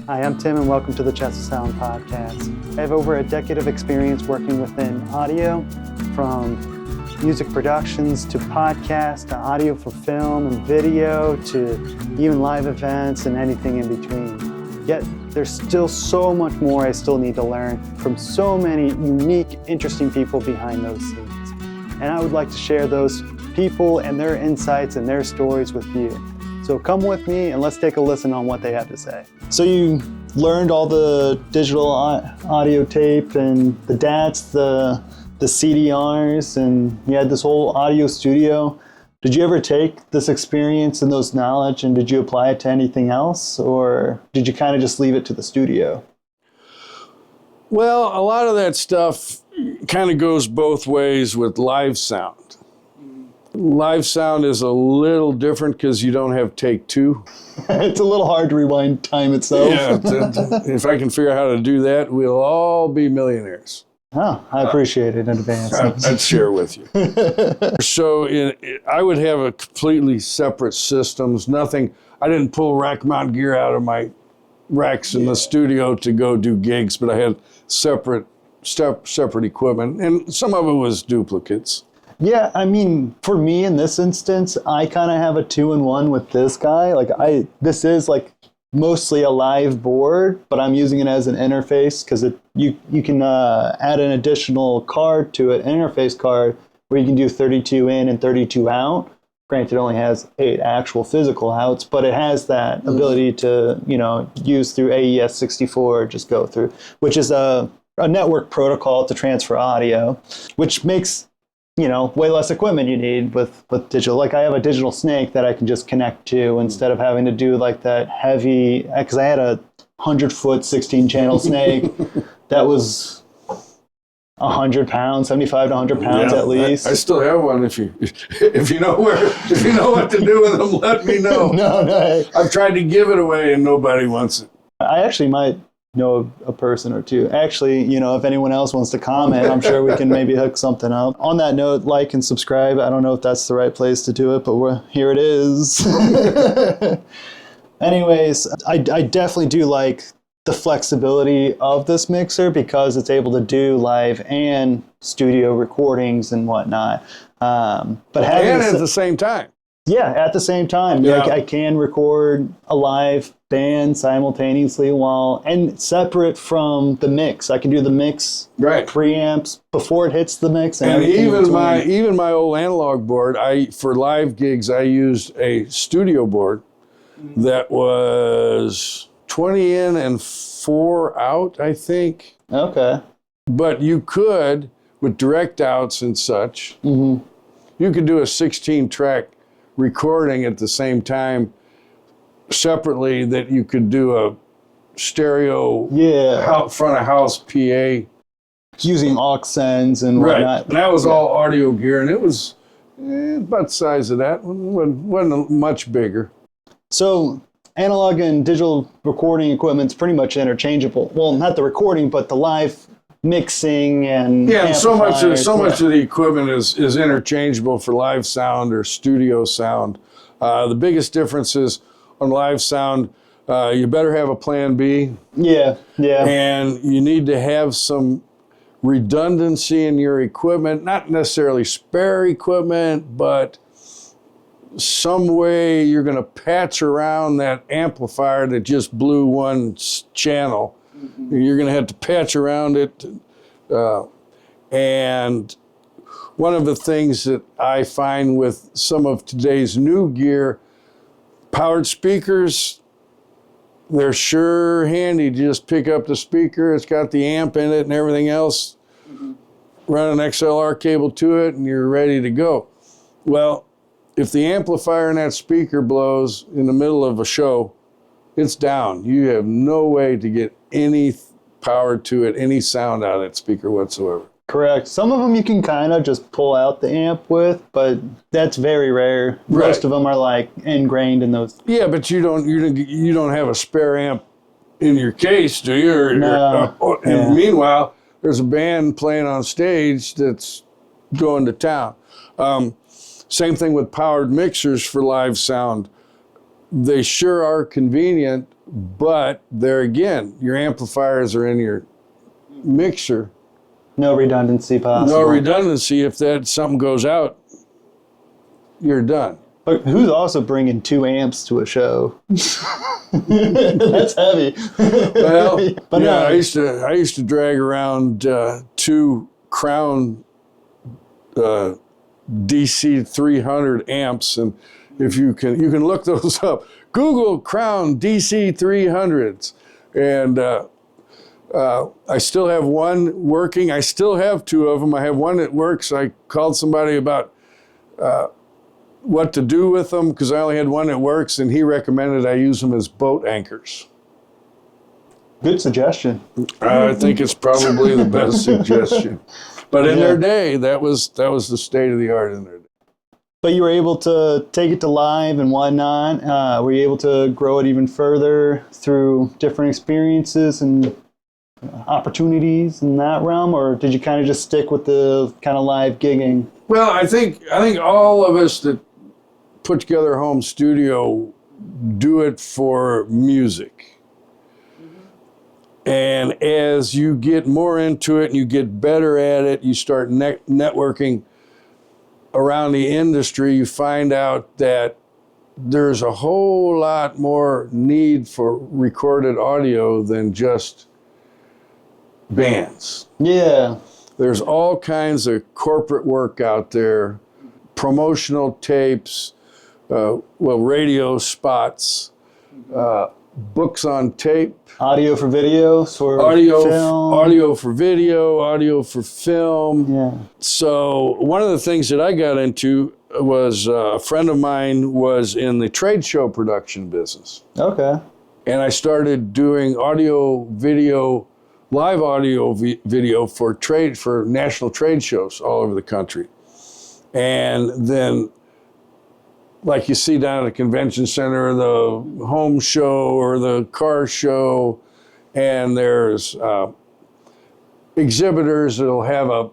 Hi, I'm Tim and welcome to the Chesler Sound podcast. I have over a decade of experience working within audio, from music productions to podcasts to audio for film and video to even live events and anything in between. Yet there's still so much more I still need to learn from so many unique, interesting people behind those scenes. And I would like to share those people and their insights and their stories with you. So come with me and let's take a listen on what they have to say. So you learned all the digital audio tape and the DATs, the CDRs, and you had this whole audio studio. Did you ever take this experience and those knowledge and did you apply it to anything else, or did you kind of just leave it to the studio? Well, a lot of that stuff kind of goes both ways with live sound. Live sound is a little different because you don't have take two. It's a little hard to rewind time itself. Yeah, if I can figure out how to do that, we'll all be millionaires. Oh, I appreciate it in advance. I'd share with you. So I would have a completely separate systems. Nothing. I didn't pull rack mount gear out of my racks in the studio to go do gigs, but I had separate equipment, and some of it was duplicates. Yeah, I mean, for me in this instance, I kind of have a 2-in-1 with this guy. This is like mostly a live board, but I'm using it as an interface because you can add an additional card to it, an interface card, where you can do 32 in and 32 out. Granted, it only has 8 actual physical outs, but it has that ability to, use through AES64, just go through, which is a network protocol to transfer audio, which makes way less equipment you need with digital. Like I have a digital snake that I can just connect to instead of having to do like that heavy, because I had a 100-foot 16-channel snake that was 100 pounds, 75 to 100 pounds at least. I still have one. If you know what to do with them, let me know. No. I've tried to give it away and nobody wants it. I actually might know a person or two. Actually, if anyone else wants to comment, I'm sure we can maybe hook something up. On that note, like and subscribe. I don't know if that's the right place to do it, but here it is. Anyways, I definitely do like the flexibility of this mixer because it's able to do live and studio recordings and whatnot. But at the same time. Yeah, at the same time. Yeah. I can record a live band simultaneously and separate from the mix. I can do the mix preamps before it hits the mix. And even my old analog board, for live gigs, I used a studio board that was 20 in and 4 out, I think. Okay. But you could, with direct outs and such, you could do a 16-track recording at the same time separately that you could do a stereo front of house PA. Using aux sends and whatnot. And that was all audio gear, and it was about the size of that. Wasn't much bigger. So analog and digital recording equipment's pretty much interchangeable. Well, not the recording, but the live mixing and so much of the equipment is interchangeable for live sound or studio sound. The biggest difference is on live sound, you better have a plan B. Yeah. And you need to have some redundancy in your equipment, not necessarily spare equipment, but some way you're going to patch around that amplifier that just blew one channel. You're going to have to patch around it. And one of the things that I find with some of today's new gear, powered speakers, they're sure handy to just pick up the speaker. It's got the amp in it and everything else. Run an XLR cable to it and you're ready to go. Well, if the amplifier in that speaker blows in the middle of a show, it's down. You have no way to get any power to it, any sound out of that speaker whatsoever. Correct. Some of them you can kind of just pull out the amp with, but that's very rare. Most of them are like ingrained in those. Yeah, but you don't have a spare amp in your case, do you? No. And meanwhile, there's a band playing on stage that's going to town. Same thing with powered mixers for live sound. they sure are convenient, but there again, your amplifiers are in your mixer. No redundancy possible. No redundancy. If something goes out, you're done. But who's also bringing 2 amps to a show? That's heavy. Well, but yeah, I used to drag around 2 Crown DC 300 amps, and if you can look those up. Google Crown DC 300s, and I still have one working. I still have 2 of them. I have one that works. I called somebody about what to do with them because I only had one that works, and he recommended I use them as boat anchors. Good suggestion. I think it's probably the best suggestion. But in their day, that was the state of the art in their day. But you were able to take it to live and whatnot. Were you able to grow it even further through different experiences and opportunities in that realm, or did you kind of just stick with the kind of live gigging? Well, I think all of us that put together a home studio do it for music. And as you get more into it and you get better at it, you start networking around the industry, you find out that there's a whole lot more need for recorded audio than just bands. Yeah. There's all kinds of corporate work out there, promotional tapes, radio spots, books on tape. Audio for video, for film. Audio for video, audio for film. Yeah. So one of the things that I got into was a friend of mine was in the trade show production business. Okay. And I started doing audio, video, live audio video for national trade shows all over the country. And then, like you see down at the convention center, the home show or the car show, and there's exhibitors that'll have a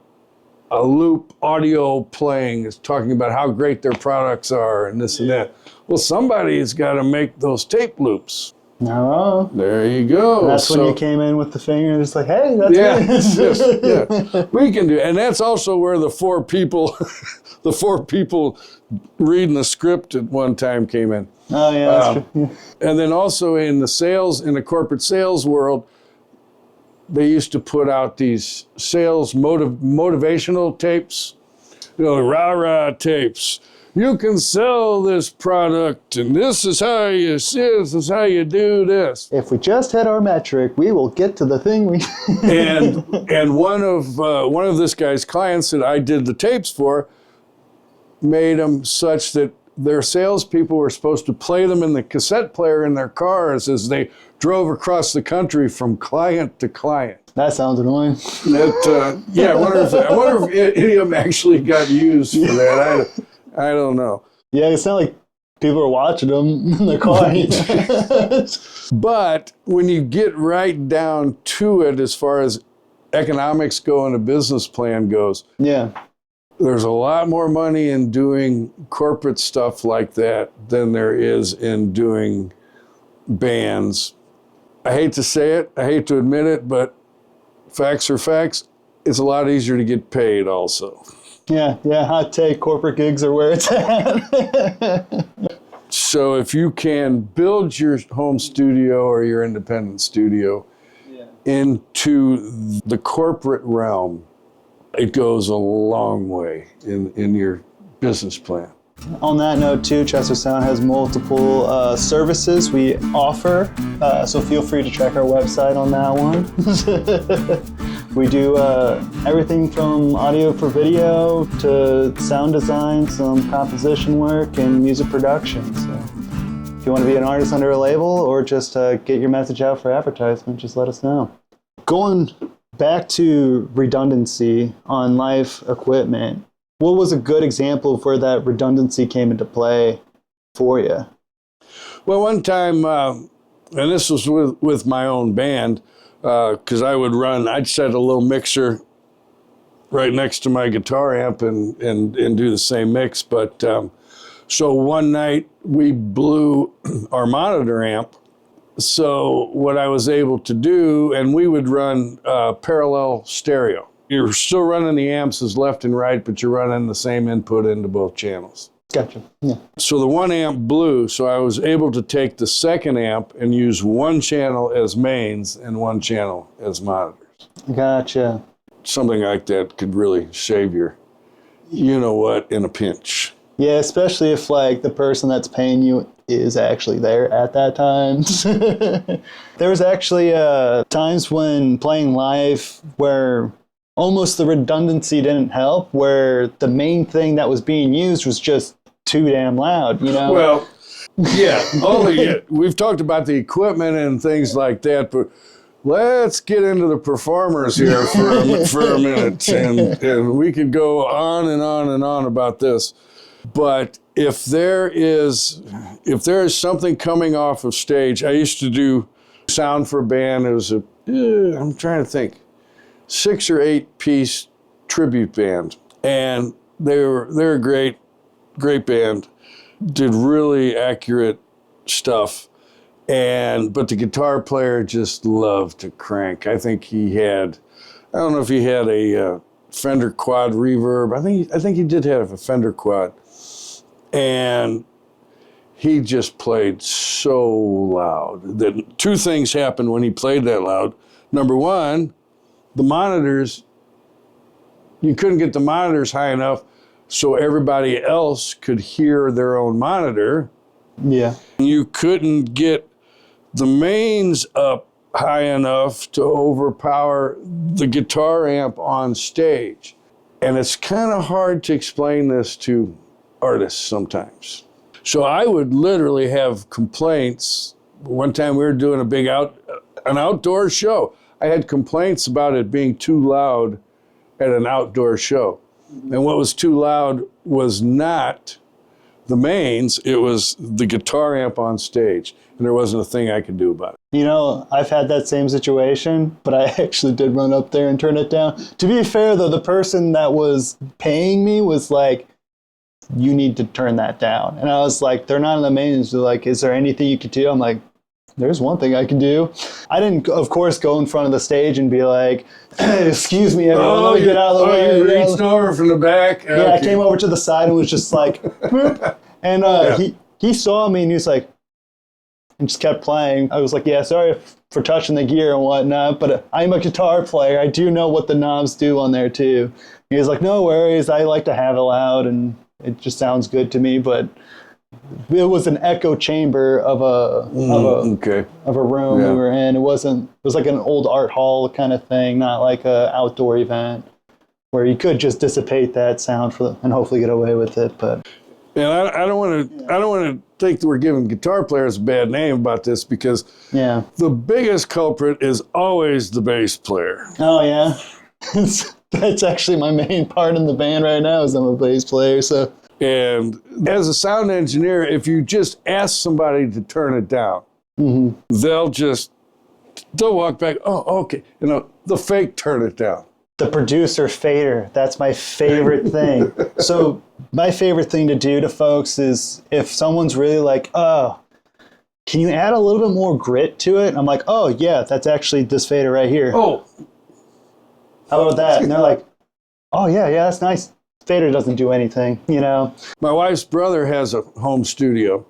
loop audio playing, talking about how great their products are and this and that. Well, somebody's got to make those tape loops. No. There you go. And that's when you came in with the finger, just like, hey, that's yeah, we can do it. And that's also where the 4 people, the 4 people reading the script at one time came in. Oh, yeah, that's true. Yeah. And then also in the corporate sales world, they used to put out these sales motivational tapes, rah-rah tapes. You can sell this product, and this is how you do this. If we just hit our metric, we will get to the thing we. and one of this guy's clients that I did the tapes for made them such that their salespeople were supposed to play them in the cassette player in their cars as they drove across the country from client to client. That sounds annoying. I wonder if any of them actually got used for that. I don't know. Yeah, it sounded like people are watching them in the car. But when you get right down to it, as far as economics go and a business plan goes, yeah, there's a lot more money in doing corporate stuff like that than there is in doing bands. I hate to say it, I hate to admit it, but facts are facts. It's a lot easier to get paid also. Yeah, hot take, corporate gigs are where it's at. So if you can build your home studio or your independent studio into the corporate realm, it goes a long way in your business plan. On that note too, Chesler Sound has multiple services we offer, so feel free to check our website on that one. We do everything from audio for video to sound design, some composition work, and music production. So if you want to be an artist under a label or just get your message out for advertisement, just let us know. Going back to redundancy on live equipment, what was a good example of where that redundancy came into play for you? Well, one time, and this was with my own band, because I'd set a little mixer right next to my guitar amp and do the same mix. But So one night we blew our monitor amp. So what I was able to do, and we would run parallel stereo. You're still running the amps as left and right, but you're running the same input into both channels. Gotcha. Yeah. So the one amp blew, so I was able to take the second amp and use one channel as mains and one channel as monitors. Gotcha. Something like that could really save your you-know-what in a pinch. Yeah, especially if like the person that's paying you is actually there at that time. There was actually times when playing live where almost the redundancy didn't help, where the main thing that was being used was just too damn loud, you know? Well, yeah, we've talked about the equipment and things like that, but let's get into the performers here for a minute, and we could go on and on and on about this. But if there is something coming off of stage, I used to do sound for a band. It was I'm trying to think, 6 or 8 piece tribute band, and they're a great band. Did really accurate stuff, but the guitar player just loved to crank. I think I don't know if he had a Fender Quad reverb. I think he did have a Fender Quad. And he just played so loud that 2 things happened when he played that loud. Number one, the monitors, you couldn't get the monitors high enough so everybody else could hear their own monitor. Yeah. You couldn't get the mains up high enough to overpower the guitar amp on stage. And it's kind of hard to explain this to artists sometimes. So I would literally have complaints. One time we were doing an outdoor show. I had complaints about it being too loud at an outdoor show. And what was too loud was not the mains, it was the guitar amp on stage. And there wasn't a thing I could do about it. You know, I've had that same situation, but I actually did run up there and turn it down. To be fair, though, the person that was paying me was like, you need to turn that down. And I was like, they're not in the mains. They're like, is there anything you could do? I'm like, there's one thing I can do. I didn't, of course, go in front of the stage and be like, excuse me, everyone, let me get out of the way. You reached over from the back? Yeah, okay. I came over to the side and was just like, boop. And he saw me and he was like, and just kept playing. I was like, yeah, sorry for touching the gear and whatnot, but I'm a guitar player. I do know what the knobs do on there too. He was like, no worries. I like to have it loud and it just sounds good to me, but it was an echo chamber of a room we were in. It was like an old art hall kind of thing, not like an outdoor event where you could just dissipate that sound and hopefully get away with it. But and I don't want to think that we're giving guitar players a bad name about this, because the biggest culprit is always the bass player. Oh yeah. That's actually my main part in the band right now, is I'm a bass player. So, and as a sound engineer, if you just ask somebody to turn it down, they'll walk back. Oh, okay. The fake turn it down. The producer fader. That's my favorite thing. So my favorite thing to do to folks is if someone's really like, oh, can you add a little bit more grit to it? I'm like, oh yeah, that's actually this fader right here. Oh. How about that? And they're like, oh, yeah, that's nice. Fader doesn't do anything, you know? My wife's brother has a home studio,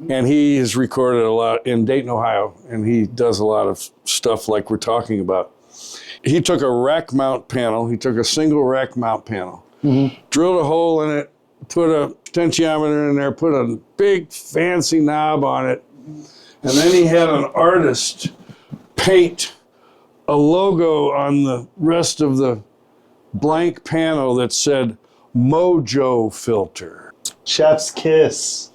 and he has recorded a lot in Dayton, Ohio, and he does a lot of stuff like we're talking about. He took a rack mount panel. He took a single rack mount panel, drilled a hole in it, put a potentiometer in there, put a big fancy knob on it, and then he had an artist paint a logo on the rest of the blank panel that said Mojo Filter. Chef's kiss.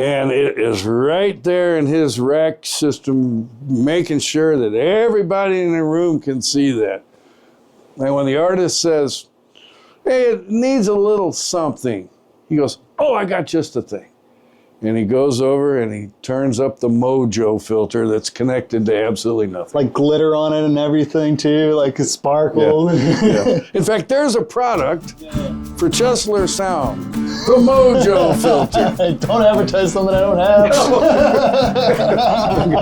And it is right there in his rack system, making sure that everybody in the room can see that. And when the artist says, hey, it needs a little something, he goes, oh, I got just the thing. And he goes over and he turns up the Mojo filter that's connected to absolutely nothing. Like glitter on it and everything too, like a sparkle. Yeah. In fact, there's a product for Chesler Sound, the Mojo filter. Don't advertise something I don't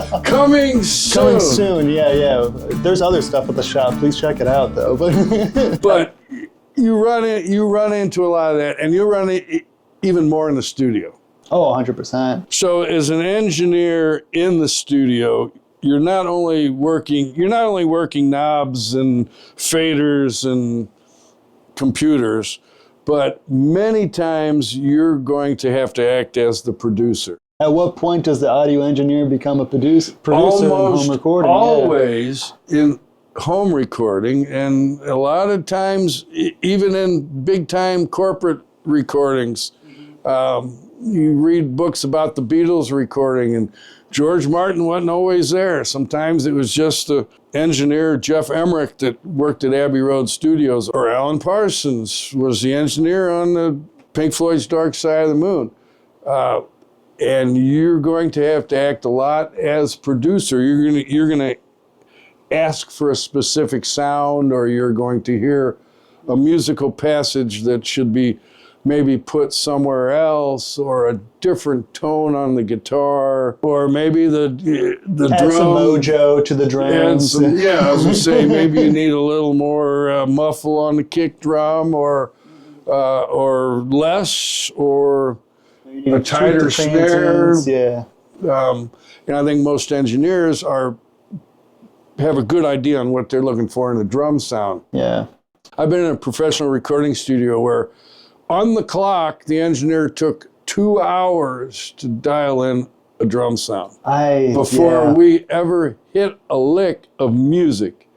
have. Coming soon. Coming soon, yeah. There's other stuff at the shop. Please check it out, though. But you run into a lot of that, and you run it even more in the studio. Oh, 100%. So as an engineer in the studio, you're not only working knobs and faders and computers, but many times you're going to have to act as the producer. At what point does the audio engineer become a producer in home recording? Always in home recording, and a lot of times, even in big-time corporate recordings, you read books about the Beatles recording, and George Martin wasn't always there. Sometimes it was just the engineer, Jeff Emmerich, that worked at Abbey Road Studios, or Alan Parsons was the engineer on the Pink Floyd's Dark Side of the Moon. And you're going to have to act a lot as producer. You're gonna ask for a specific sound, or you're going to hear a musical passage that should be maybe put somewhere else, or a different tone on the guitar, or maybe the Add drum. some mojo to the drums. I was gonna say maybe you need a little more muffle on the kick drum, or less, or a tighter snare. Yeah. And I think most engineers have a good idea on what they're looking for in a drum sound. Yeah. I've been in a professional recording studio where on the clock, the engineer took 2 hours to dial in a drum sound before we ever hit a lick of music.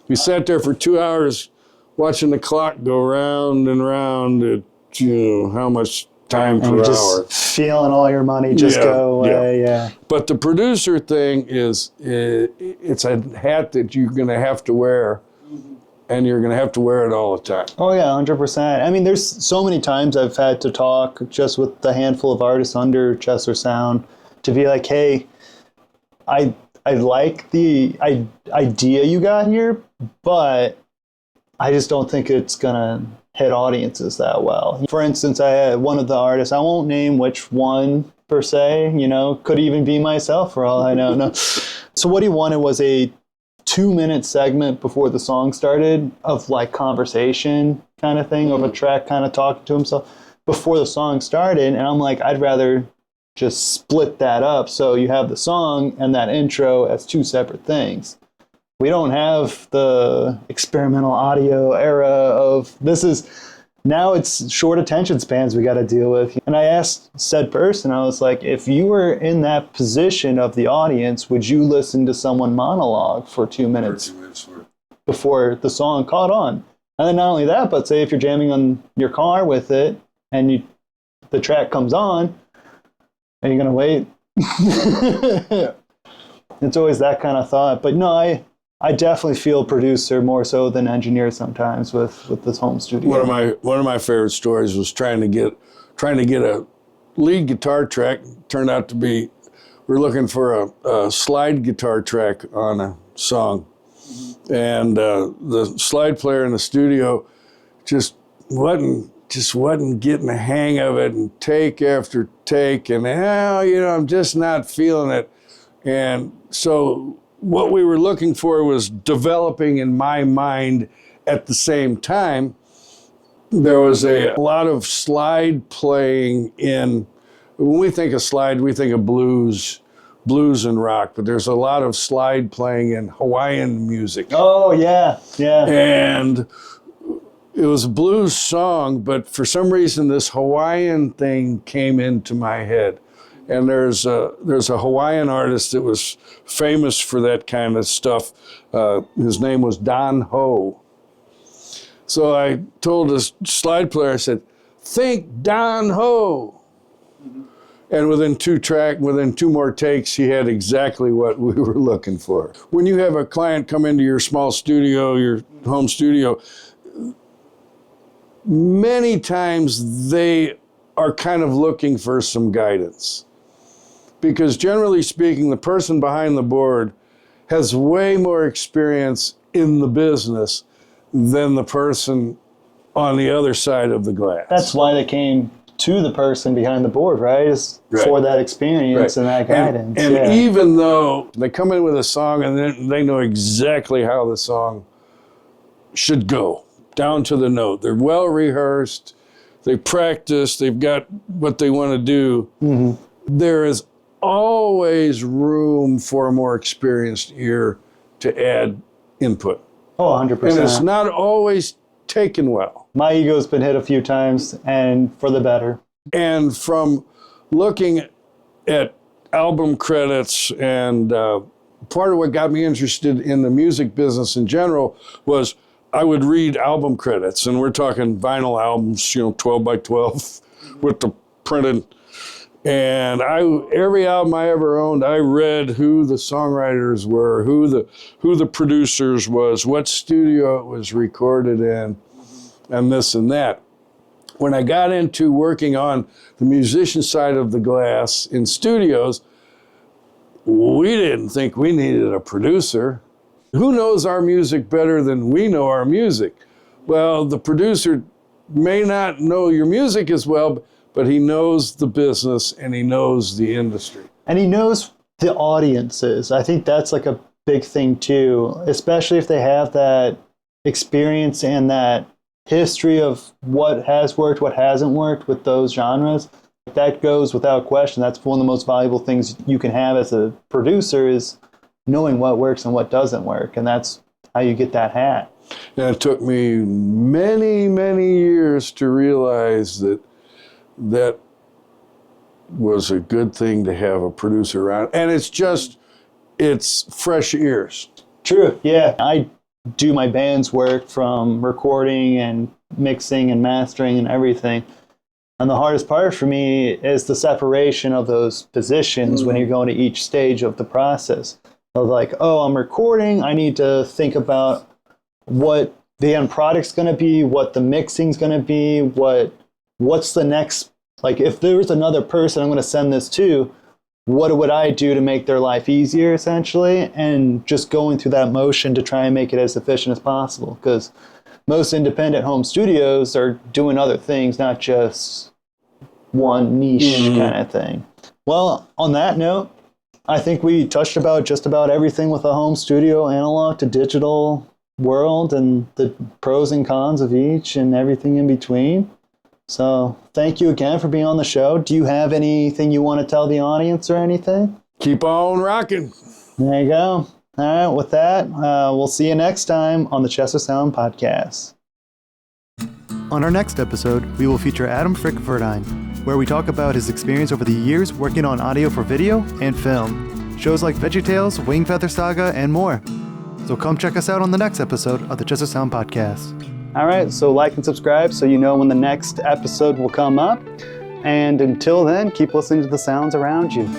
We sat there for 2 hours watching the clock go round and round at, how much time per hour. Just feeling all your money just go away, yeah. But the producer thing is, it's a hat that you're going to have to wear, and you're going to have to wear it all the time. Oh, yeah, 100%. I mean, there's so many times I've had to talk just with the handful of artists under Chesler Sound to be like, hey, I like the idea you got here, but I just don't think it's going to hit audiences that well. For instance, I had one of the artists, I won't name which one per se, could even be myself for all I know. No. So what he wanted was a 2-minute segment before the song started of like conversation kind of thing, of a track kind of talking to himself before the song started. And I'm like, I'd rather just split that up so you have the song and that intro as 2 separate things. We don't have the experimental audio era of now it's short attention spans we got to deal with. And I asked said person, I was like, if you were in that position of the audience, would you listen to someone monologue for 2 minutes before the song caught on? And then not only that, but say if you're jamming on your car with it and the track comes on, are you going to wait? It's always that kind of thought. But no, I definitely feel producer more so than engineer sometimes with this home studio. One of my favorite stories was trying to get a lead guitar track. Turned out to be we're looking for a slide guitar track on a song, and the slide player in the studio just wasn't getting the hang of it, and take after take, and I'm just not feeling it, and so what we were looking for was developing in my mind at the same time. There was a lot of slide playing in, when we think of slide, we think of blues and rock, but there's a lot of slide playing in Hawaiian music. Oh, yeah. And it was a blues song, but for some reason this Hawaiian thing came into my head. And there's a Hawaiian artist that was famous for that kind of stuff. His name was Don Ho. So I told this slide player, I said, think Don Ho. Mm-hmm. And within 2 more takes, he had exactly what we were looking for. When you have a client come into your small studio, your home studio, many times they are kind of looking for some guidance. Because generally speaking, the person behind the board has way more experience in the business than the person on the other side of the glass. That's why they came to the person behind the board, right? Is for that experience and that guidance. And even though they come in with a song and then they know exactly how the song should go, down to the note. They're well rehearsed. They practice. They've got what they want to do. Mm-hmm. There is always room for a more experienced ear to add input. Oh, 100%. And it's not always taken well. My ego's been hit a few times, and for the better. And from looking at album credits, and part of what got me interested in the music business in general was I would read album credits, and we're talking vinyl albums, 12 by 12 with the printed. And every album I ever owned, I read who the songwriters were, who the producers was, what studio it was recorded in, and this and that. When I got into working on the musician side of the glass in studios, we didn't think we needed a producer. Who knows our music better than we know our music? Well, the producer may not know your music as well, but he knows the business and he knows the industry. And he knows the audiences. I think that's like a big thing too, especially if they have that experience and that history of what has worked, what hasn't worked with those genres. That goes without question. That's one of the most valuable things you can have as a producer is knowing what works and what doesn't work. And that's how you get that hat. And it took me many, many years to realize that was a good thing to have a producer around. And it's fresh ears. True, yeah. I do my band's work from recording and mixing and mastering and everything. And the hardest part for me is the separation of those positions when you're going to each stage of the process. Of like, oh, I'm recording, I need to think about what the end product's going to be, what the mixing's going to be, what's the next, like if there was another person I'm going to send this to, what would I do to make their life easier, essentially, and just going through that motion to try and make it as efficient as possible, because most independent home studios are doing other things, not just one niche kind of thing. Well, on that note, I think we touched about just about everything with a home studio, analog to digital world, and the pros and cons of each and everything in between. So thank you again for being on the show. Do you have anything you want to tell the audience or anything? Keep on rocking. There you go. All right, with that, we'll see you next time on the Chesler Sound podcast. On our next episode, we will feature Adam Frick-Verdine, where we talk about his experience over the years working on audio for video and film, shows like VeggieTales, Wing Feather Saga, and more. So come check us out on the next episode of the Chesler Sound podcast. All right, so like and subscribe so you know when the next episode will come up. And until then, keep listening to the sounds around you.